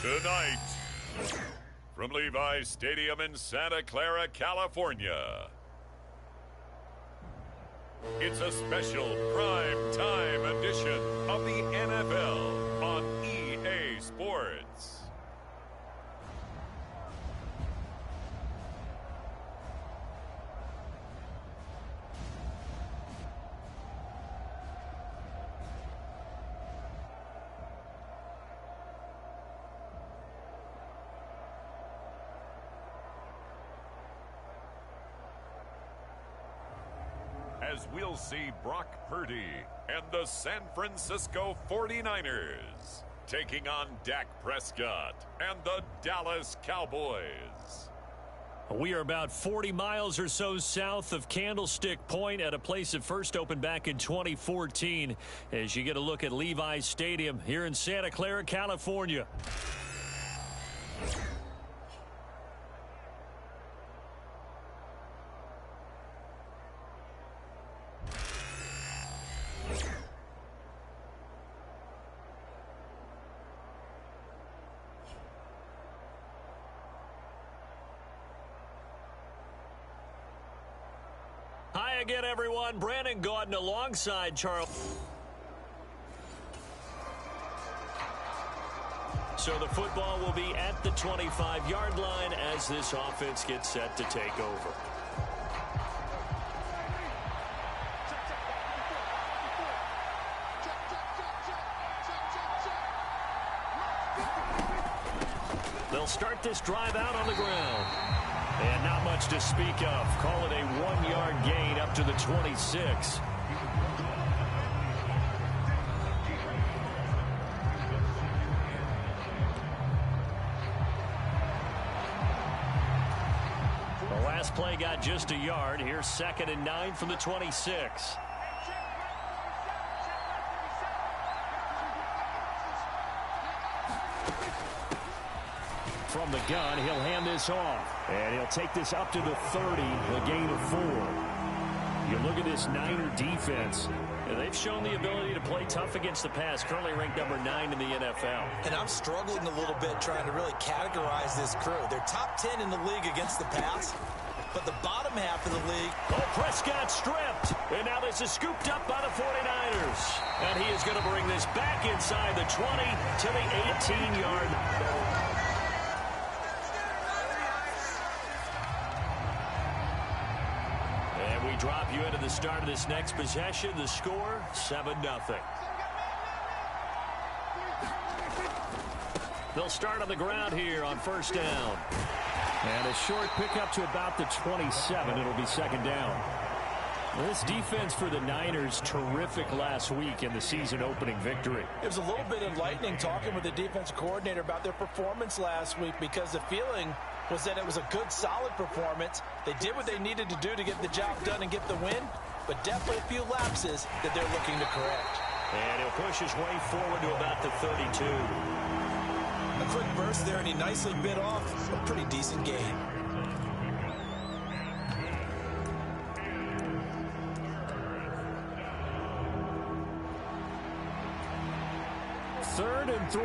Tonight, from Levi's Stadium in Santa Clara, California, it's a special prime time edition of the NFL on EA Sports. As we'll see Brock Purdy and the San Francisco 49ers taking on Dak Prescott and the Dallas Cowboys. We are about 40 miles or so south of Candlestick Point at a place that first opened back in 2014 as you get a look at Levi's Stadium here in Santa Clara, California. Hi again, everyone. Brandon Gaudin alongside Charles. So the football will be at the 25-yard line as this offense gets set to take over. They'll start this drive out on the ground. And not much to speak of. Call it a 1-yard gain up to the 26. The last play got just a yard. Here's 2nd and 9 from the 26. From the gun, he'll hand this off. And he'll take this up to the 30, a gain of 4. You look at this Niner defense. They've shown the ability to play tough against the pass, currently ranked number 9 in the NFL. And I'm struggling a little bit trying to really categorize this crew. They're top 10 in the league against the pass, but the bottom half of the league. Oh, Prescott stripped. And now this is scooped up by the 49ers. And he is going to bring this back inside the 20 to the 18-yard line. Drop you into the start of this next possession. The score, 7-0. They'll start on the ground here on first down. And a short pickup to about the 27. It'll be 2nd down. This defense for the Niners, terrific last week in the season-opening victory. It was a little bit enlightening talking with the defensive coordinator about their performance last week because the feeling was that it was a good, solid performance. They did what they needed to do to get the job done and get the win, but definitely a few lapses that they're looking to correct. And he'll push his way forward to about the 32. A quick burst there, and he nicely bit off a pretty decent gain. Third and 3.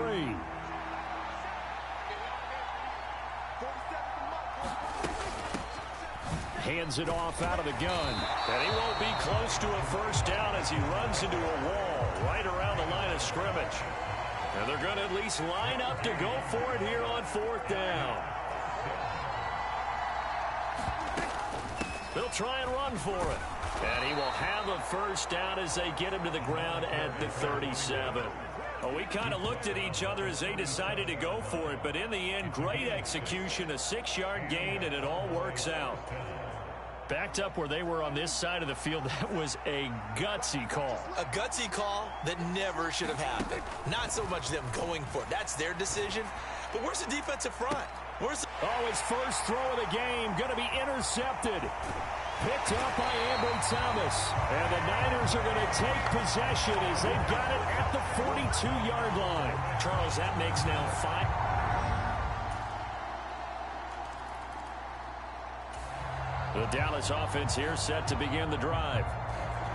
Hands it off out of the gun. And he won't be close to a first down as he runs into a wall right around the line of scrimmage. And they're going to at least line up to go for it here on 4th down. They'll try and run for it. And he will have a first down as they get him to the ground at the 37. Well, we kind of looked at each other as they decided to go for it. But in the end, great execution, a 6-yard gain, and it all works out. Backed up where they were on this side of the field, that was a gutsy call. A gutsy call that never should have happened. Not so much them going for it. That's their decision. But where's the defensive front? Oh, his first throw of the game going to be intercepted. Picked up by Ambry Thomas. And the Niners are going to take possession as they've got it at the 42-yard line. Charles, that makes now 5. The Dallas offense here set to begin the drive.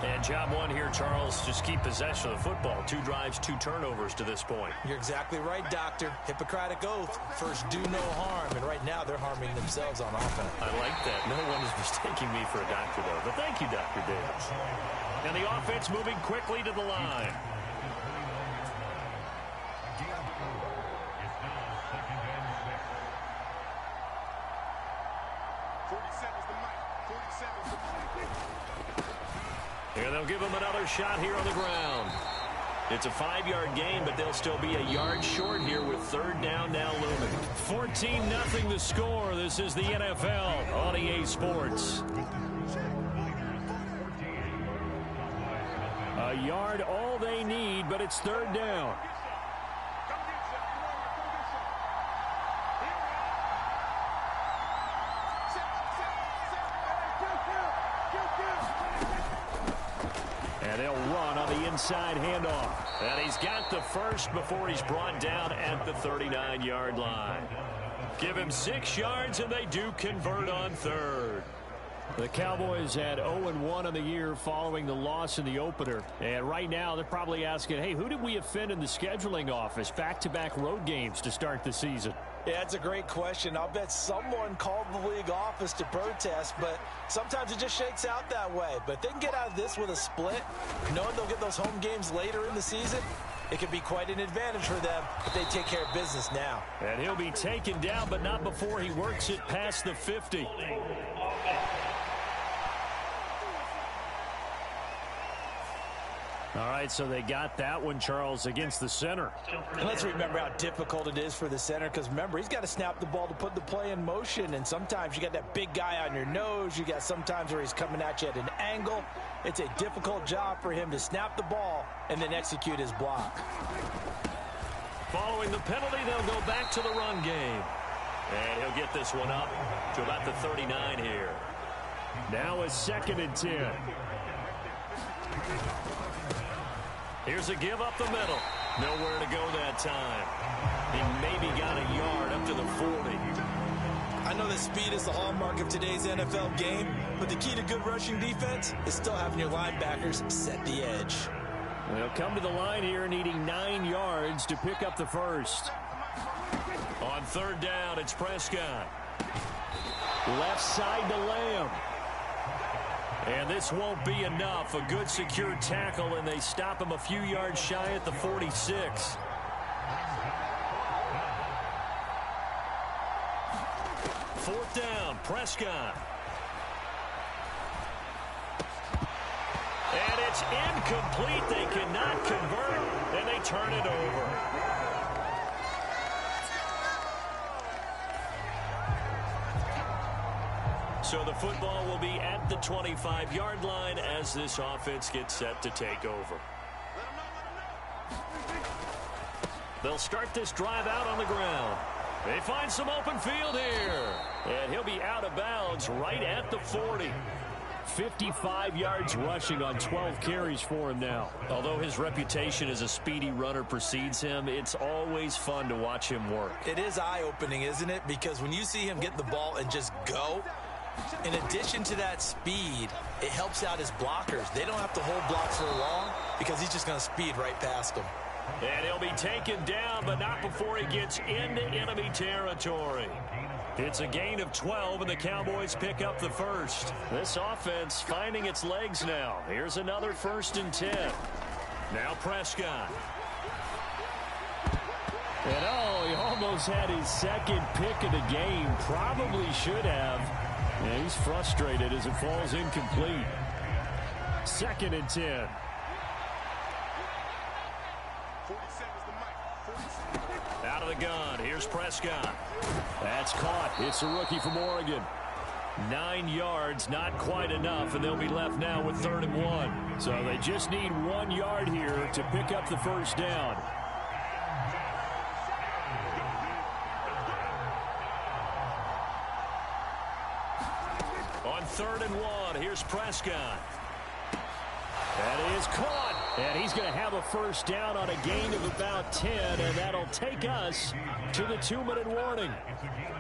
And job one here, Charles, just keep possession of the football. 2 drives, 2 turnovers to this point. You're exactly right, Doctor. Hippocratic oath. First, do no harm. And right now, they're harming themselves on offense. I like that. No one is mistaking me for a doctor, though. But thank you, Dr. Davis. And the offense moving quickly to the line. And they'll give him another shot here on the ground. It's a 5-yard gain, but they'll still be a yard short here with 3rd down now looming. 14-0 the score. This is the NFL on EA Sports. A yard all they need, but it's 3rd down. And they'll run on the inside handoff. And he's got the first before he's brought down at the 39-yard line. Give him 6 yards, and they do convert on 3rd. The Cowboys had 0-1 on the year following the loss in the opener. And right now they're probably asking, hey, who did we offend in the scheduling office? Back-to-back road games to start the season. Yeah, that's a great question. I'll bet someone called the league office to protest, but sometimes it just shakes out that way. But if they can get out of this with a split, knowing they'll get those home games later in the season, it could be quite an advantage for them if they take care of business now. And he'll be taken down, but not before he works it past the 50. All right, so they got that one, Charles, against the center. And let's remember how difficult it is for the center, because remember, he's got to snap the ball to put the play in motion, and sometimes you got that big guy on your nose. You got sometimes where he's coming at you at an angle. It's a difficult job for him to snap the ball and then execute his block. Following the penalty, they'll go back to the run game. And he'll get this one up to about the 39 here. Now a 2nd and 10. Here's a give up the middle. Nowhere to go that time. He maybe got a yard up to the 40. I know that speed is the hallmark of today's NFL game, but the key to good rushing defense is still having your linebackers set the edge. They'll come to the line here needing 9 yards to pick up the first. On 3rd down, it's Prescott. Left side to Lamb. And this won't be enough. A good secure tackle, and they stop him a few yards shy at the 46. Fourth down, Prescott. And it's incomplete. They cannot convert, and they turn it over. So the football will be at the 25-yard line as this offense gets set to take over. They'll start this drive out on the ground. They find some open field here. And he'll be out of bounds right at the 40. 55 yards rushing on 12 carries for him now. Although his reputation as a speedy runner precedes him, it's always fun to watch him work. It is eye-opening, isn't it? Because when you see him get the ball and just go, in addition to that speed, it helps out his blockers. They don't have to hold blocks for long because he's just going to speed right past them. And he'll be taken down, but not before he gets into enemy territory. It's a gain of 12, and the Cowboys pick up the first. This offense finding its legs now. Here's another 1st and 10. Now Prescott. And he almost had his 2nd pick of the game. Probably should have. And he's frustrated as it falls incomplete. 2nd and 10. Out of the gun. Here's Prescott. That's caught. It's a rookie from Oregon. 9 yards, not quite enough, and they'll be left now with 3rd and 1. So they just need 1 yard here to pick up the first down. On 3rd and 1, here's Prescott. That is caught. And he's going to have a first down on a gain of about 10, and that'll take us to the 2-minute warning.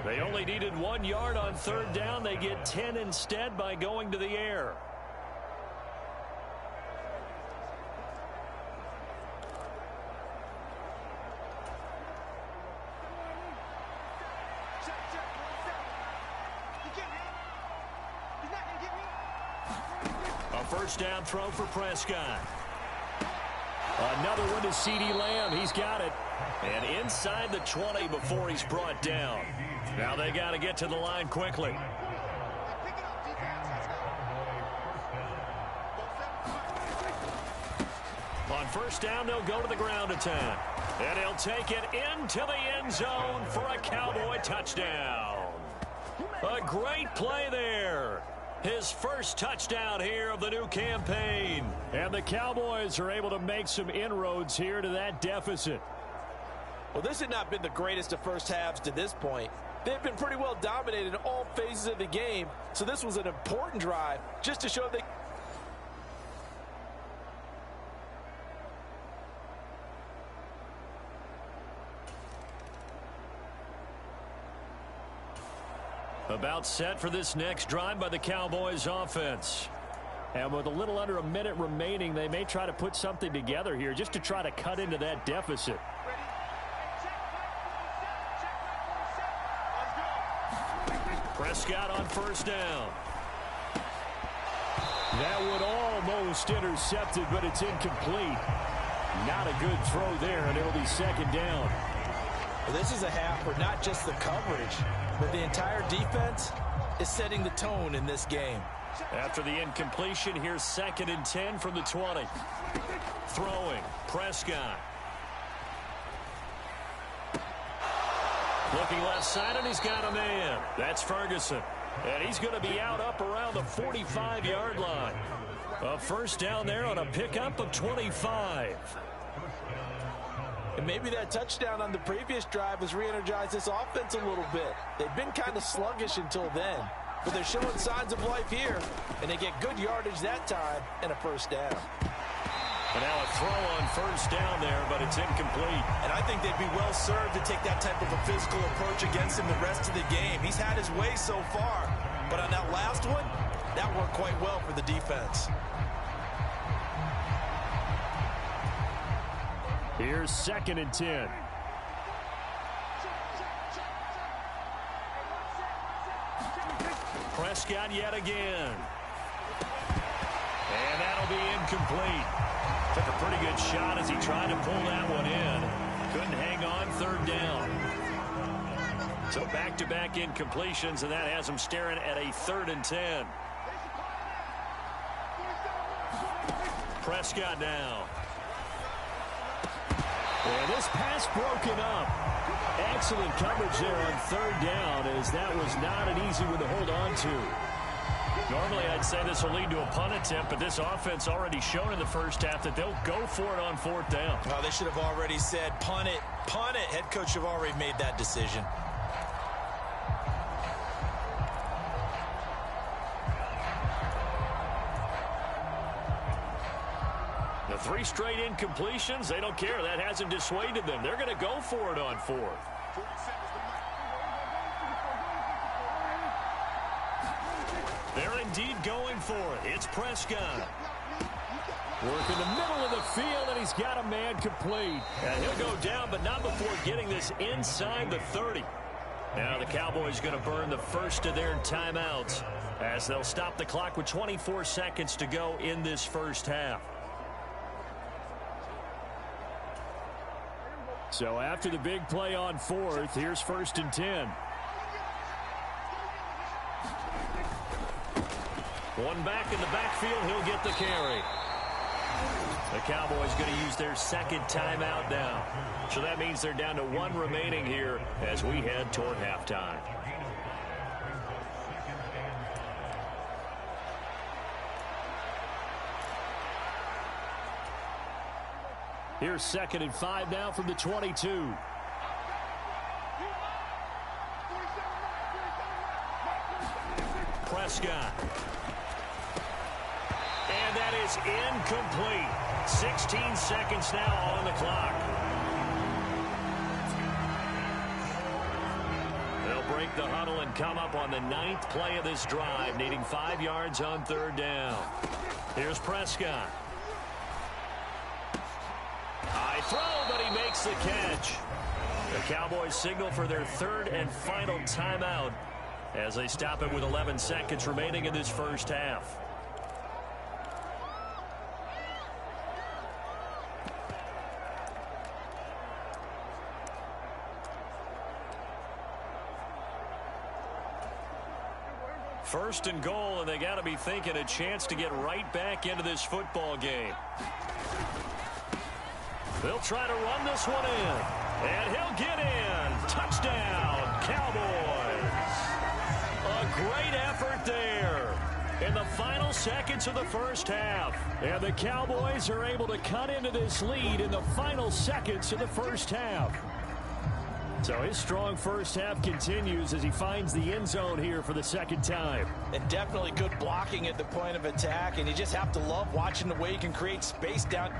They only needed 1 yard on 3rd down. They get 10 instead by going to the air. first down throw for Prescott. Another one to CeeDee Lamb. He's got it. And inside the 20 before he's brought down. Now they got to get to the line quickly. On first down, they'll go to the ground attack. And he'll take it into the end zone for a Cowboy touchdown. A great play there. His first touchdown here of the new campaign. And the Cowboys are able to make some inroads here to that deficit. Well, this had not been the greatest of first halves to this point. They've been pretty well dominated in all phases of the game, so this was an important drive just to show they... About set for this next drive by the Cowboys offense. And with a little under a minute remaining, they may try to put something together here just to try to cut into that deficit. Prescott on first down. That would almost intercept it, but it's incomplete. Not a good throw there, and it'll be second down. Well, this is a half where not just the coverage, but the entire defense is setting the tone in this game. After the incompletion, here's 2nd and 10 from the 20. Throwing, Prescott. Looking left side, and he's got a man. That's Ferguson. And he's going to be out up around the 45-yard line. A first down there on a pickup of 25. And maybe that touchdown on the previous drive has re-energized this offense a little bit. They've been kind of sluggish until then, but they're showing signs of life here, and they get good yardage that time and a first down. And now a throw on first down there, but it's incomplete. And I think they'd be well served to take that type of a physical approach against him the rest of the game. He's had his way so far, but on that last one, that worked quite well for the defense. Here's 2nd and 10. Prescott yet again. And that'll be incomplete. Took a pretty good shot as he tried to pull that one in. Couldn't hang on, third down. So back-to-back incompletions, and that has him staring at a 3rd and 10. Prescott now. And this pass broken up. Excellent coverage there on third down, as that was not an easy one to hold on to. Normally, I'd say this will lead to a punt attempt, but this offense already shown in the first half that they'll go for it on 4th down. Well, they should have already said, punt it, punt it. Head coach have already made that decision. The 3 straight incompletions, they don't care. That hasn't dissuaded them. They're going to go for it on 4th. They're indeed going for it. It's Prescott. Work in the middle of the field, and he's got a man complete. And he'll go down, but not before getting this inside the 30. Now the Cowboys going to burn the first of their timeouts as they'll stop the clock with 24 seconds to go in this first half. So after the big play on 4th, here's 1st and 10. One back in the backfield, he'll get the carry. The Cowboys going to use their 2nd timeout now. So that means they're down to 1 remaining here as we head toward halftime. Here's 2nd and 5 now from the 22. Prescott. And that is incomplete. 16 seconds now on the clock. They'll break the huddle and come up on the 9th play of this drive, needing 5 yards on 3rd down. Here's Prescott. High throw, but he makes the catch. The Cowboys signal for their 3rd and final timeout as they stop it with 11 seconds remaining in this first half. First and goal, and they got to be thinking a chance to get right back into this football game. They'll try to run this one in, and he'll get in. Touchdown, Cowboys. A great effort there in the final seconds of the first half. And the Cowboys are able to cut into this lead in the final seconds of the first half. So his strong first half continues as he finds the end zone here for the second time. And definitely good blocking at the point of attack. And you just have to love watching the way he can create space down.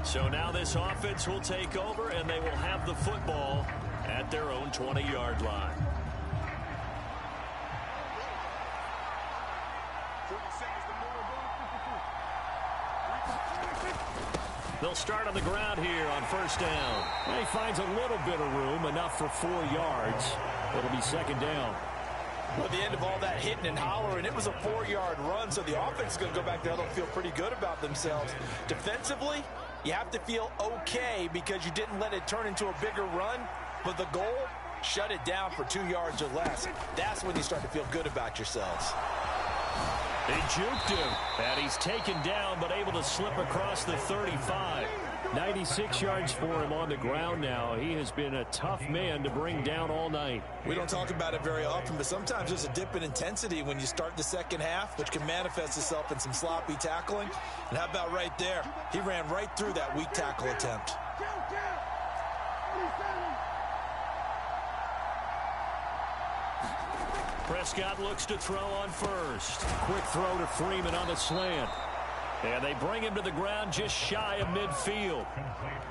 So now this offense will take over, and they will have the football at their own 20-yard line. They'll start on the ground here on first down. And he finds a little bit of room, enough for 4 yards. It'll be second down. Well, at the end of all that hitting and hollering, it was a 4-yard run, so the offense is going to go back there. They'll feel pretty good about themselves. Defensively, you have to feel okay because you didn't let it turn into a bigger run, but the goal, shut it down for 2 yards or less. That's when you start to feel good about yourselves. They juked him, and he's taken down but able to slip across the 35. 96 yards for him on the ground now. He has been a tough man to bring down all night. We don't talk about it very often, but sometimes there's a dip in intensity when you start the second half, which can manifest itself in some sloppy tackling. And how about right there? He ran right through that weak tackle attempt. Prescott looks to throw on first. Quick throw to Freeman on the slant. And they bring him to the ground just shy of midfield.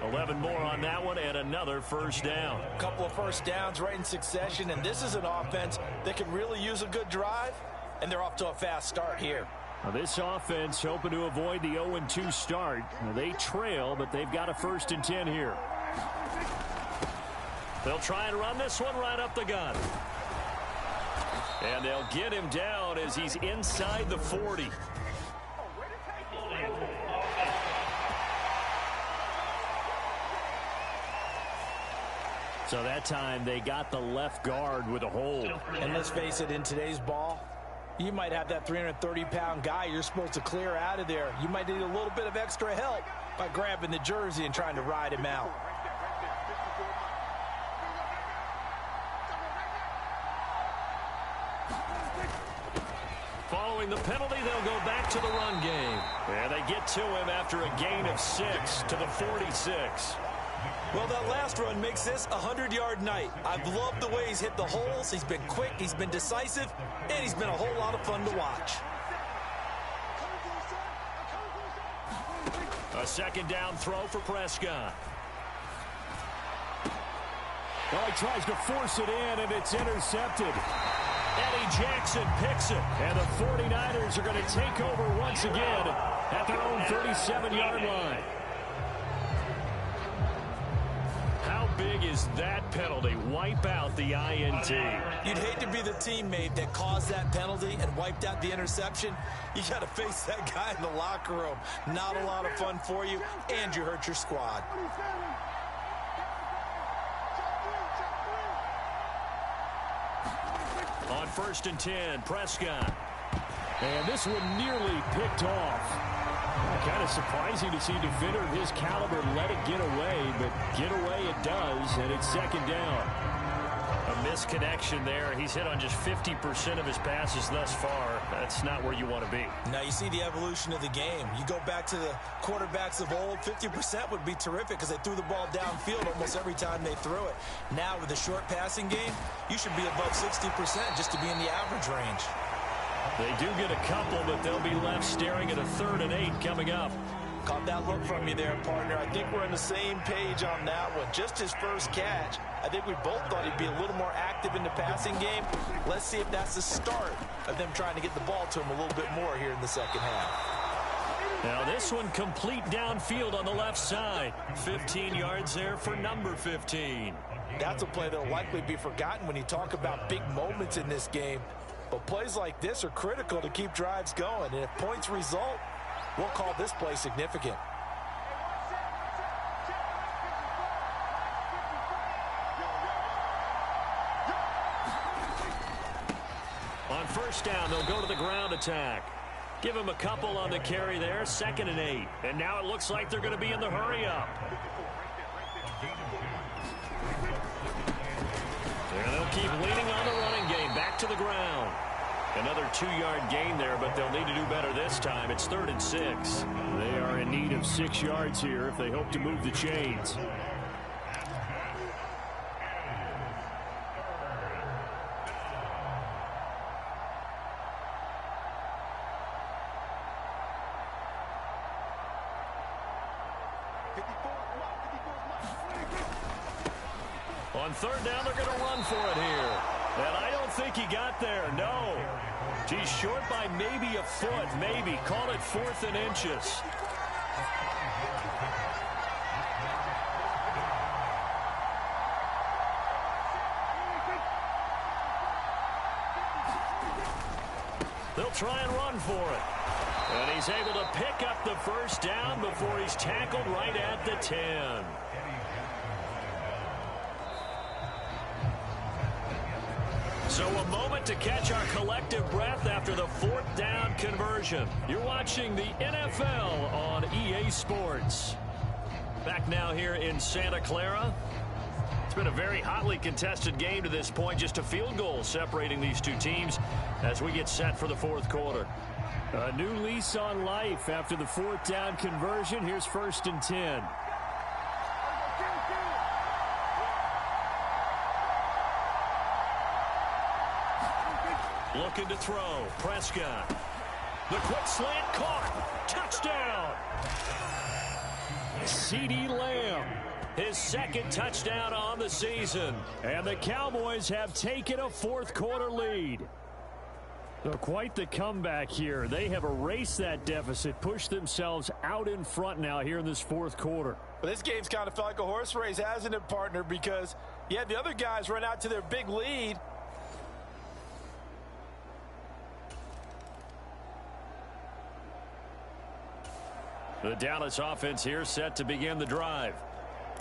11 more on that one and another first down. A couple of first downs right in succession, and this is an offense that can really use a good drive, and they're off to a fast start here. Now this offense hoping to avoid the 0-2 start. Now they trail, but they've got a 1st and 10 here. They'll try and run this one right up the gut. And they'll get him down as he's inside the 40. So that time they got the left guard with a hold. And let's face it, in today's ball, you might have that 330-pound guy you're supposed to clear out of there. You might need a little bit of extra help by grabbing the jersey and trying to ride him out. Following the penalty, they'll go back to the run game. And they get to him after a gain of 6 to the 46. Well, that last run makes this a 100-yard night. I've loved the way he's hit the holes. He's been quick, he's been decisive, and he's been a whole lot of fun to watch. A second down throw for Prescott. Well, he tries to force it in, and it's intercepted. Eddie Jackson picks it, and the 49ers are going to take over once again at their own 37-yard line. How big is that penalty? Wipe out the INT. You'd hate to be the teammate that caused that penalty and wiped out the interception. You got to face that guy in the locker room. Not a lot of fun for you, and you hurt your squad. On 1st and 10, Prescott. And this one nearly picked off. Kind of surprising to see a defender of his caliber let it get away, but get away it does, and it's second down. A misconnection there. He's hit on just 50% of his passes thus far. That's not where you want to be. Now you see the evolution of the game. You go back to the quarterbacks of old, 50% would be terrific because they threw the ball downfield almost every time they threw it. Now with the short passing game, you should be above 60% just to be in the average range. They do get a couple, but they'll be left staring at a 3rd and 8 coming up. Caught that look from you there, partner. I think we're on the same page on that one. Just his first catch. I think we both thought he'd be a little more active in the passing game. Let's see if that's the start of them trying to get the ball to him a little bit more here in the second half. Now this one complete downfield on the left side. 15 yards there for number 15. That's a play that will likely be forgotten when you talk about big moments in this game. But plays like this are critical to keep drives going. And if points result, we'll call this play significant. On first down, they'll go to the ground attack. Give him a couple on the carry there, 2nd and 8. And now it looks like they're going to be in the hurry-up. And they'll keep leaning on the running game, back to the ground. Another 2-yard gain there, but they'll need to do better this time. It's 3rd and 6. They are in need of 6 yards here if they hope to move the chains. On 3rd down, they're going to run for it here. And I don't think he got there, no. He's short by maybe a foot, maybe. Call it 4th and inches. They'll try and run for it. And he's able to pick up the first down before he's tackled right at the 10. So a moment to catch our collective breath after the 4th down conversion. You're watching the NFL on EA Sports. Back now here in Santa Clara. It's been a very hotly contested game to this point. Just a field goal separating these two teams as we get set for the 4th quarter. A new lease on life after the 4th down conversion. Here's 1st and 10. Looking to throw. Prescott. The quick slant caught. Touchdown. CeeDee Lamb. His 2nd touchdown on the season. And the Cowboys have taken a 4th quarter lead. So quite the comeback here. They have erased that deficit, pushed themselves out in front now here in this 4th quarter. Well, this game's kind of felt like a horse race, hasn't it, partner? Because you had the other guys run out to their big lead. The Dallas offense here set to begin the drive.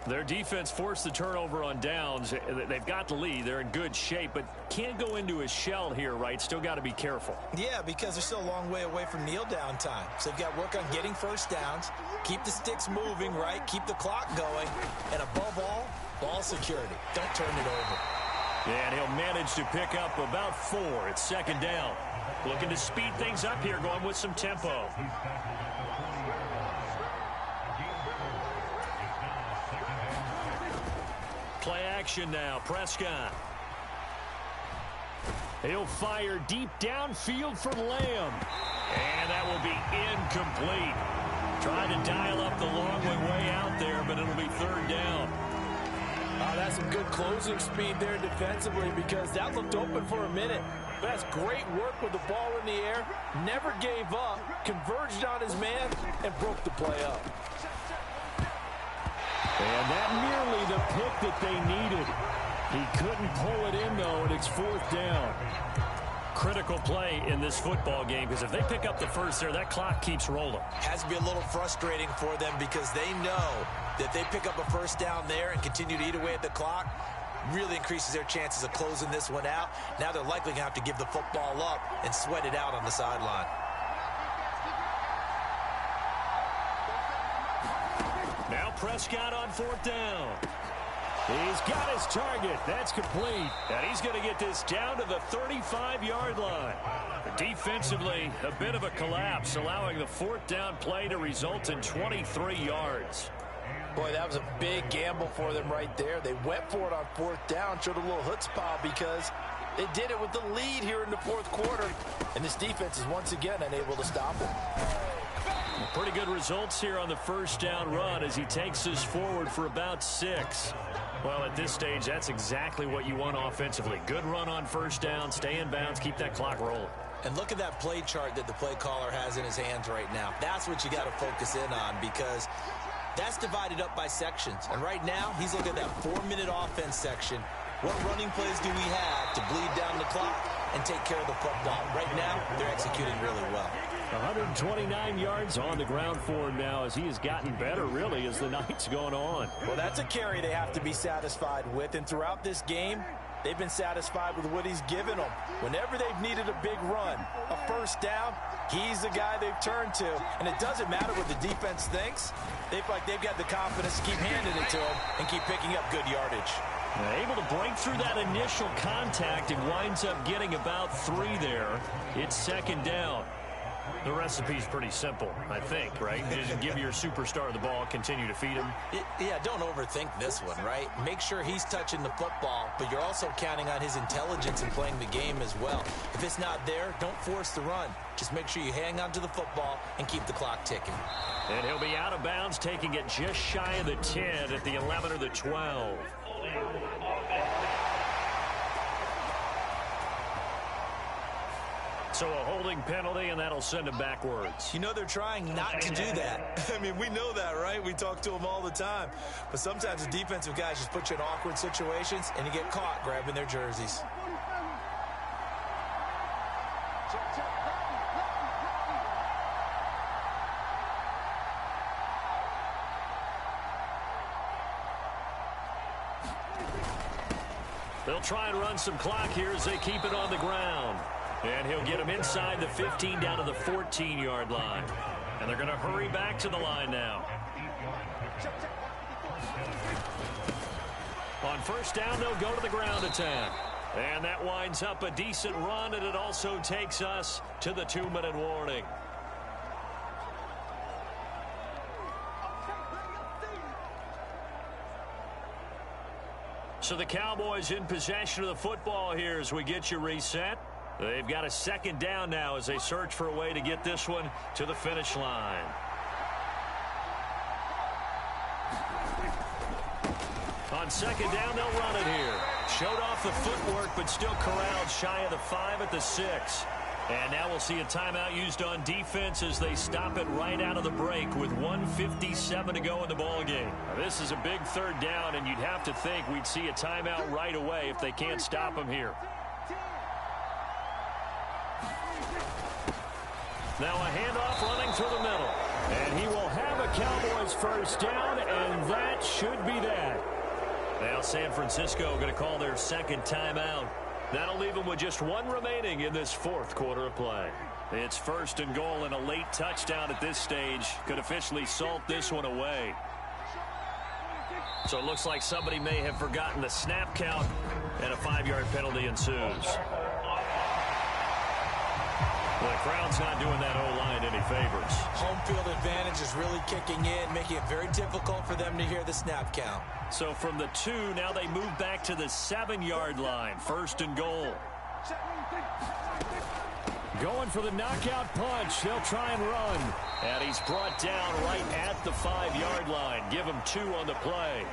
Their defense forced the turnover on downs. They've got the lead. They're in good shape, but can't go into a shell here, right? Still got to be careful. Yeah, because they're still a long way away from kneel down time. So they've got to work on getting first downs, keep the sticks moving, right? Keep the clock going, and above all, ball security. Don't turn it over. Yeah, and he'll manage to pick up about 4. It's 2nd down. Looking to speed things up here, going with some tempo. Play action now. Prescott. He'll fire deep downfield for Lamb. And that will be incomplete. Trying to dial up the long way out there, but it'll be 3rd down. That's some good closing speed there defensively because that looked open for a minute. That's great work with the ball in the air. Never gave up, converged on his man, and broke the play up. And that nearly the pick that they needed. He couldn't pull it in, though, and it's 4th down. Critical play in this football game because if they pick up the first there, that clock keeps rolling. Has to be a little frustrating for them because they know that they pick up a first down there and continue to eat away at the clock, really increases their chances of closing this one out. Now they're likely going to have to give the football up and sweat it out on the sideline. Now Prescott on 4th down. He's got his target. That's complete. And he's going to get this down to the 35-yard line. Defensively, a bit of a collapse, allowing the 4th down play to result in 23 yards. Boy, that was a big gamble for them right there. They went for it on 4th down, showed a little chutzpah because they did it with the lead here in the 4th quarter. And this defense is once again unable to stop it. Pretty good results here on the first down run as he takes us forward for about 6. Well, at this stage, that's exactly what you want offensively. Good run on first down, stay in bounds, keep that clock rolling. And look at that play chart that the play caller has in his hands right now. That's what you got to focus in on because That's divided up by sections. And right now, he's looking at that 4-minute offense section. What running plays do we have to bleed down the clock and take care of the football? Right now, they're executing really well. 129 yards on the ground for him now as he has gotten better, really, as the night's gone on. Well, that's a carry they have to be satisfied with. And throughout this game, they've been satisfied with what he's given them. Whenever they've needed a big run, a first down, he's the guy they've turned to. And it doesn't matter what the defense thinks. They feel like they've got the confidence to keep handing it to him and keep picking up good yardage. Able to break through that initial contact and winds up getting about 3 there. It's second down. The recipe's pretty simple, I think, right? Just give your superstar the ball, continue to feed him. Yeah, don't overthink this one, right? Make sure he's touching the football, but you're also counting on his intelligence in playing the game as well. If it's not there, don't force the run. Just make sure you hang on to the football and keep the clock ticking. And he'll be out of bounds, taking it just shy of the 10 at the 11 or the 12. So a holding penalty, and that'll send him backwards. You know they're trying not to do that. I mean, we know that, right? We talk to them all the time. But sometimes the defensive guys just put you in awkward situations, and you get caught grabbing their jerseys. They'll try and run some clock here as they keep it on the ground. And he'll get him inside the 15 down to the 14-yard line. And they're going to hurry back to the line now. On first down, they'll go to the ground attack. And that winds up a decent run, and it also takes us to the 2-minute warning. So the Cowboys in possession of the football here as we get you reset. They've got a second down now as they search for a way to get this one to the finish line. On second down, they'll run it here. Showed off the footwork, but still corralled shy of the 5 at the 6. And now we'll see a timeout used on defense as they stop it right out of the break with 1:57 to go in the ballgame. This is a big third down, and you'd have to think we'd see a timeout right away if they can't stop him here. Now a handoff running through the middle. And he will have a Cowboys first down, and that should be that. Now San Francisco going to call their second timeout. That'll leave them with just 1 remaining in this 4th quarter of play. It's first and goal, and a late touchdown at this stage could officially salt this one away. So it looks like somebody may have forgotten the snap count, and a 5-yard penalty ensues. The crowd's not doing that O-line any favors. Home field advantage is really kicking in, making it very difficult for them to hear the snap count. So from the 2, now they move back to the 7-yard line. First and goal. Going for the knockout punch. They'll try and run. And he's brought down right at the 5-yard line. Give him 2 on the play.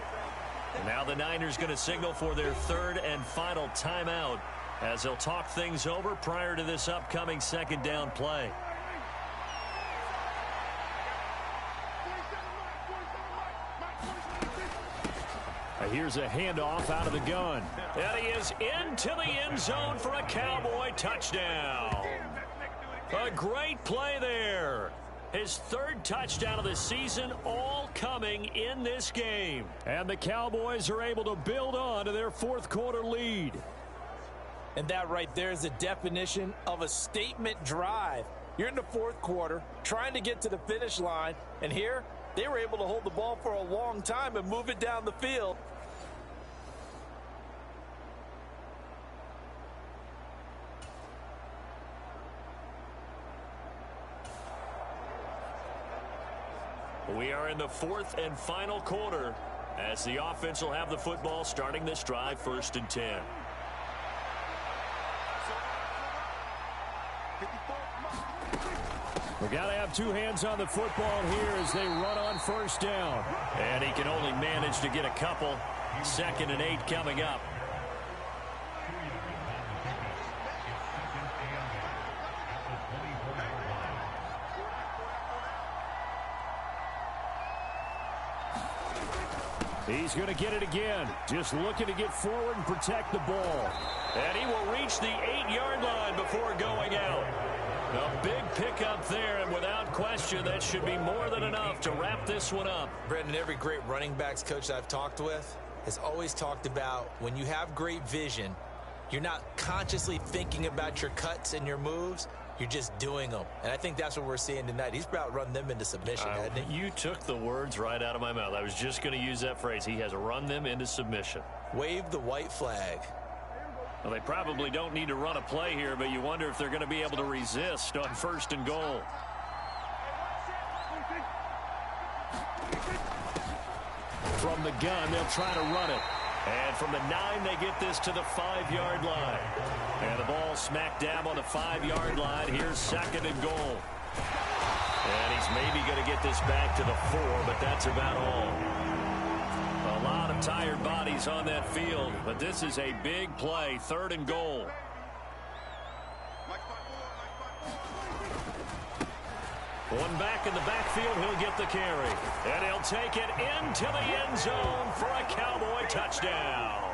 And now the Niners going to signal for their 3rd and final timeout as they'll talk things over prior to this upcoming second down play. Here's a handoff out of the gun. And he is into the end zone for a Cowboy touchdown. A great play there. His 3rd touchdown of the season, all coming in this game. And the Cowboys are able to build on to their 4th quarter lead. And that right there is the definition of a statement drive. You're in the 4th quarter, trying to get to the finish line, and here they were able to hold the ball for a long time and move it down the field. We are in the 4th and final quarter as the offense will have the football starting this drive, 1st and 10. We got to have 2 hands on the football here as they run on first down. And he can only manage to get a couple. 2nd and 8 coming up. He's going to get it again. Just looking to get forward and protect the ball. And he will reach the 8-yard line before going out. A big pickup there, and without question, that should be more than enough to wrap this one up. Brendan, every great running backs coach I've talked with has always talked about when you have great vision, you're not consciously thinking about your cuts and your moves. You're just doing them. And I think that's what we're seeing tonight. He's about to run them into submission, hasn't he? You took the words right out of my mouth. I was just going to use that phrase. He has run them into submission. Wave the white flag. Well, they probably don't need to run a play here, but you wonder if they're going to be able to resist on 1st and goal. From the gun, they'll try to run it. And from the 9, they get this to the 5-yard line. And the ball smack dab on the 5-yard line. Here's 2nd and goal. And he's maybe going to get this back to the 4, but that's about all. A lot of tired bodies on that field, but this is a big play, 3rd and goal. One back in the backfield, he'll get the carry. And he'll take it into the end zone for a Cowboy touchdown.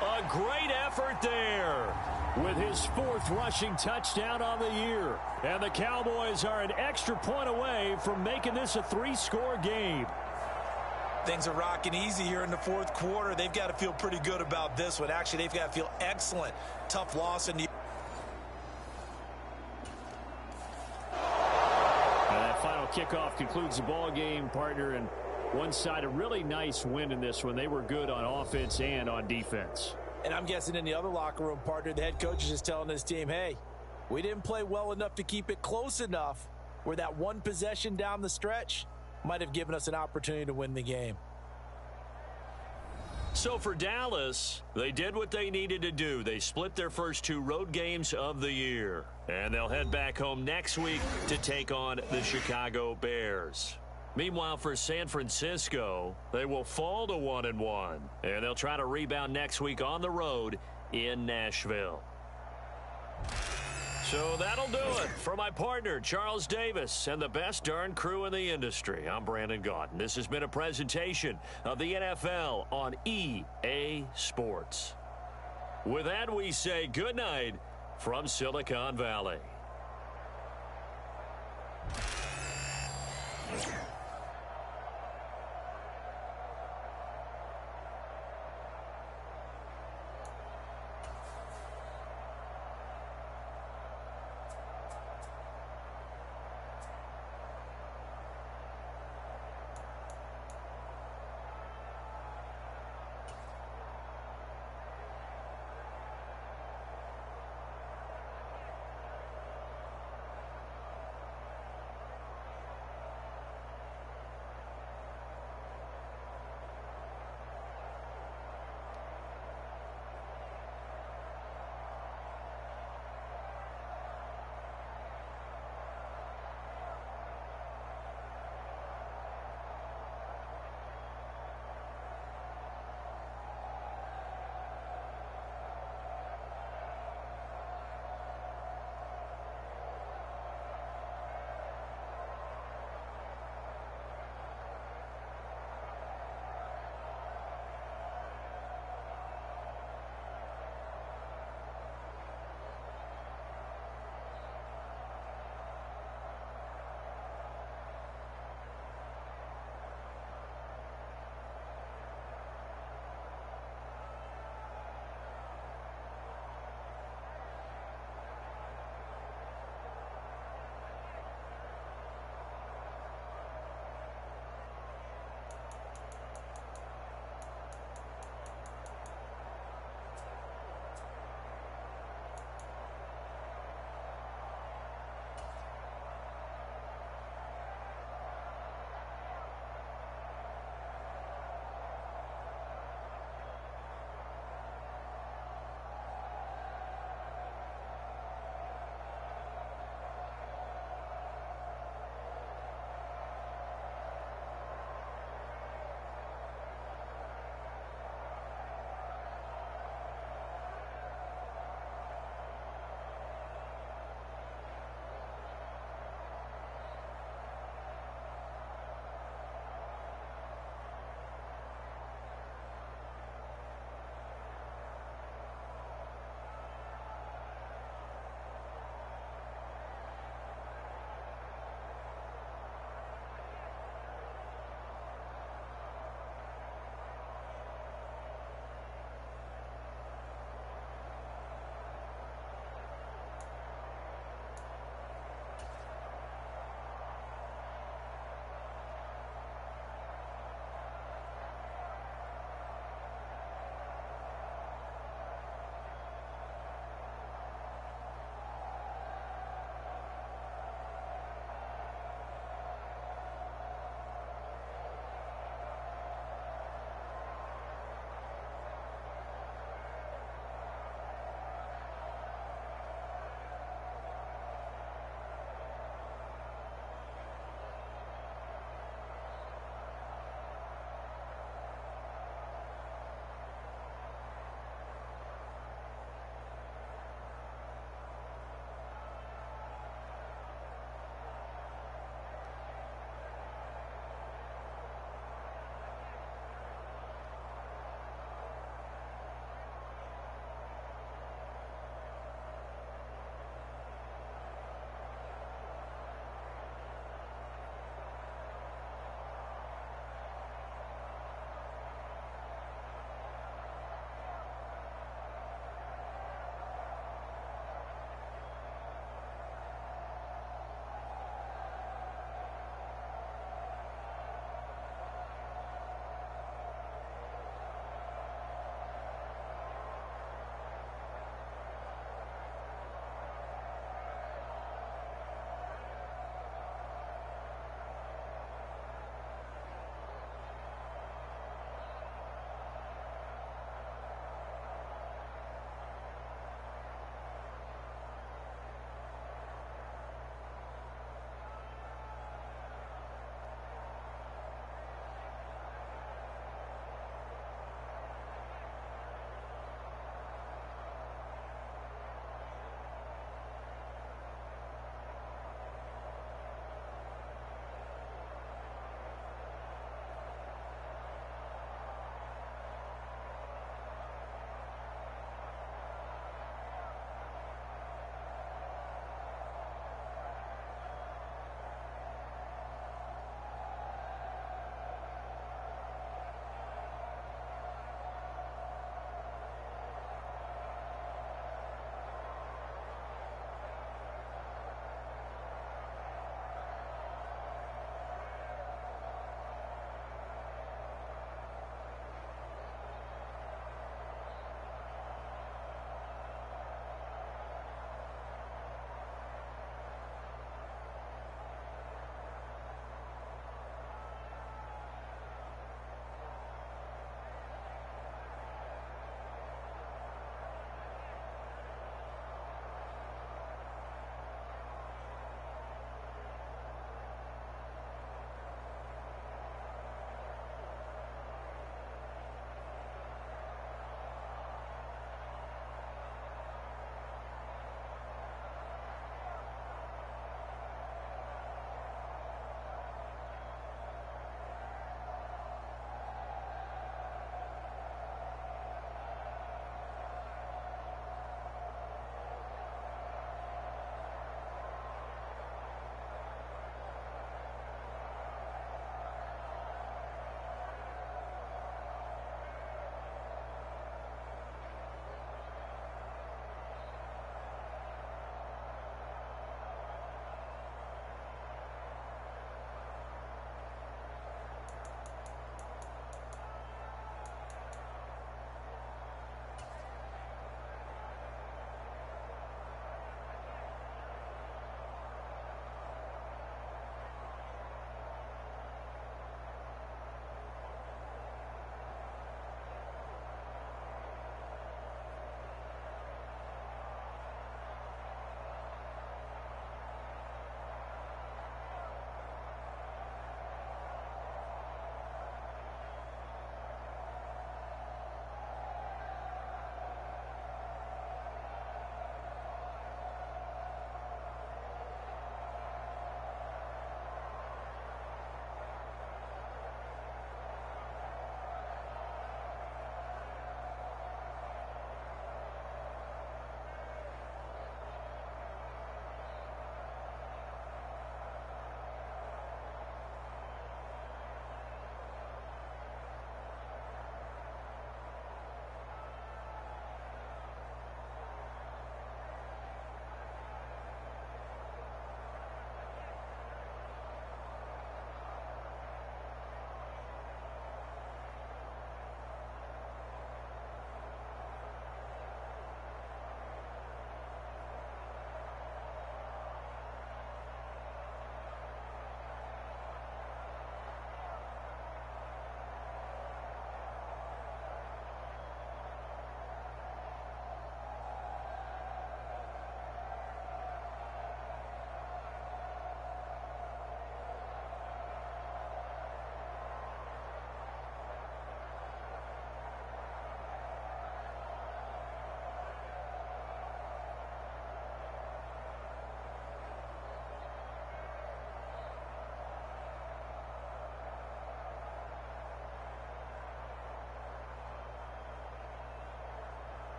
A great effort there. With his 4th rushing touchdown on the year. And the Cowboys are an extra point away from making this a 3-score game. Things are rocking easy here in the 4th quarter. They've got to feel pretty good about this one. Actually, they've got to feel excellent. Tough loss in the... Kickoff concludes the ball game, partner, and one side a really nice win in this one. They were good on offense and on defense. And I'm guessing in the other locker room, partner, the head coach is just telling his team, hey, we didn't play well enough to keep it close enough where that one possession down the stretch might have given us an opportunity to win the game. So for Dallas, they did what they needed to do. They split their first 2 road games of the year. And they'll head back home next week to take on the Chicago Bears. Meanwhile, for San Francisco, they will fall to 1-1. And they'll try to rebound next week on the road in Nashville. So that'll do it for my partner, Charles Davis, and the best darn crew in the industry. I'm Brandon Gaudin. This has been a presentation of the NFL on EA Sports. With that, we say good night from Silicon Valley.